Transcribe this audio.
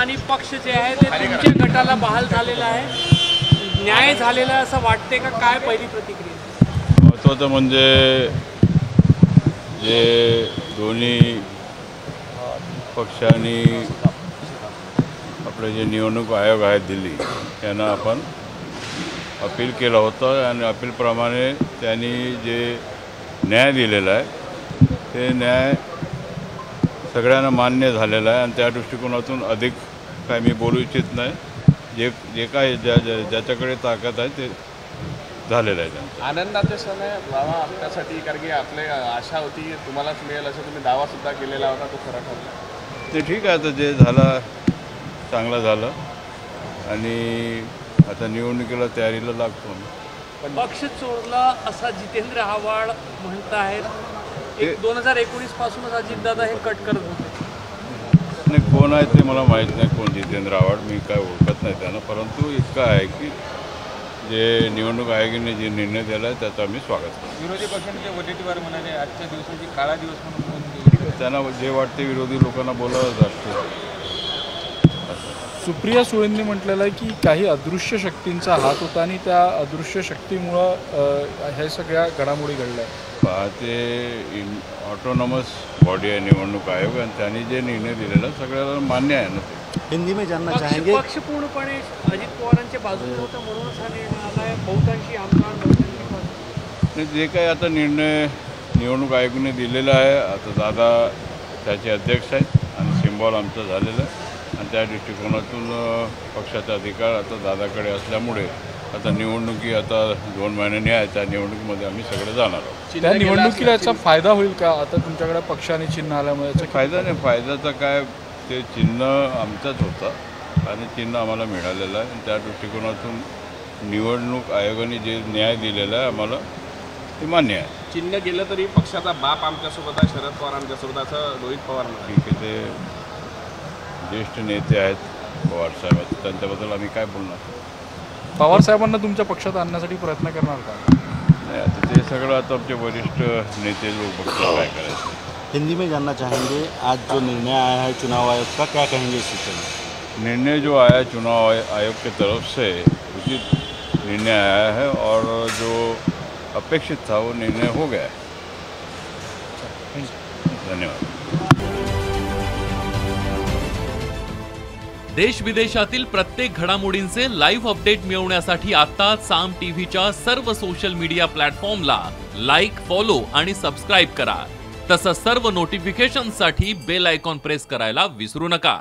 आणि पक्ष जे आहे ते तुमच्या गटाला बहाल झालेला आहे, न्याय झालेला असं वाटते का? काय पहिली प्रतिक्रिया? महत्त्वाचं म्हणजे जे दोन्ही पक्षांनी आपले जे निवडणूक आयोग आहे दिल्ली यांना आपण अपील केलं होतं आणि अपीलप्रमाणे त्यांनी जे न्याय दिलेला आहे ते न्याय सगळ्यांना मान्य झालेला आहे आणि त्या दृष्टिकोनातून अधिक काय मी बोलू इच्छित नाही. जे काय ज्याच्याकडे ताकद आहे ते झालेलं आहे त्यांचं. आनंदाचे सण आहे बाबा आपल्यासाठी, कारण की आपली आशा होती तुम्हालाच मिळेल असं तुम्ही दावासुद्धा केलेला होता, तो खरा ठरला. ते ठीक आहे, आता जे झालं चांगलं झालं आणि आता निवडणुकीला तयारीला लागतो. पक्ष चोरला असा जितेंद्र आव्हाड म्हणत आहेत. 2019 पासूनच अजितदादा हे कट करत होते. नाही, कोण आहे ते मला माहीत नाही, कोण जितेंद्र आव्हाड, मी काय ओळखत नाही त्यांना. परंतु इतकं आहे की जे निवडणूक आयोगाने जे निर्णय दिला आहे त्याचं आम्ही स्वागत करतो. विरोधी पक्षांचे वटेटीवार म्हणाले आजच्या दिवसाची काळा दिवस म्हणून त्यांना जे वाटते विरोधी लोकांना बोलावं असते. सुप्रिया सुळेंनी म्हटलेलं आहे की काही अदृश्य शक्तींचा हात होता आणि त्या अदृश्य शक्तीमुळं हे सगळ्या घडामोडी घडल्या. ते ऑटोनॉमस बॉडी आहे निवडणूक आयोग आणि त्यांनी जे निर्णय दिलेला सगळ्याला मान्य आहे ना. ते हिंदी में जानना चाहेंगे. पक्ष पूर्णपणे अजित पवारांच्या बाजूने होता म्हणूनच हा निर्णय आला आहे. बहुतांशी आमदार बहुतांशी जे काही आता निर्णय निवडणूक आयोगाने दिलेला आहे, आता दादा त्याचे अध्यक्ष आहेत आणि सिम्बॉल आमचं झालेलं आहे आणि त्या दृष्टिकोनातून पक्षाचा अधिकार आता दादाकडे असल्यामुळे आता निवडणुकी आता 2 महिन्यांनी आहे, त्या निवडणुकीमध्ये आम्ही सगळे जाणार आहोत. त्या निवडणुकीला याचा फायदा होईल का? आता तुमच्याकडे पक्ष आणि चिन्ह आल्यामुळे याचा फायदा नाही. फायद्याचा काय, ते चिन्ह आमचाच होता आणि चिन्ह आम्हाला मिळालेलं आहे आणि त्या दृष्टिकोनातून निवडणूक आयोगाने जे न्याय दिलेला आहे आम्हाला ते मान्य आहे. चिन्ह गेलं तरी पक्षाचा बाप आमच्यासोबत आहे, शरद पवार आमच्यासोबत, असं रोहित पवार म्हणाले. ठीक आहे, ते ज्येष्ठ नेते आहेत पवारसाहेब, त्यांच्याबद्दल आम्ही काय बोलणार. पवार साहेबांना तुमच्या पक्षात आणण्यासाठी प्रयत्न करणार का? नहीं, आता ते सगळं आता आमचे वरिष्ठ नेते लोग बघतात काय करायचं. हिंदी में जानना चाहेंगे, आज जो निर्णय आया है चुनाव आयोग का, क्या कहेंगे इस विषय में? निर्णय जो आया चुनाव आयोग की तरफ से उचित निर्णय आया है और जो अपेक्षित था वो निर्णय हो गया है. धन्यवाद. देश विदेशातील प्रत्येक घडामोडींचे लाईव्ह अपडेट मिळवण्यासाठी आता साम टीव्हीच्या सर्व सोशल मीडिया प्लॅटफॉर्मला लाईक, फॉलो आणि सबस्क्राईब करा. तसंच सर्व नोटिफिकेशनसाठी बेल आयकॉन प्रेस करायला विसरू नका.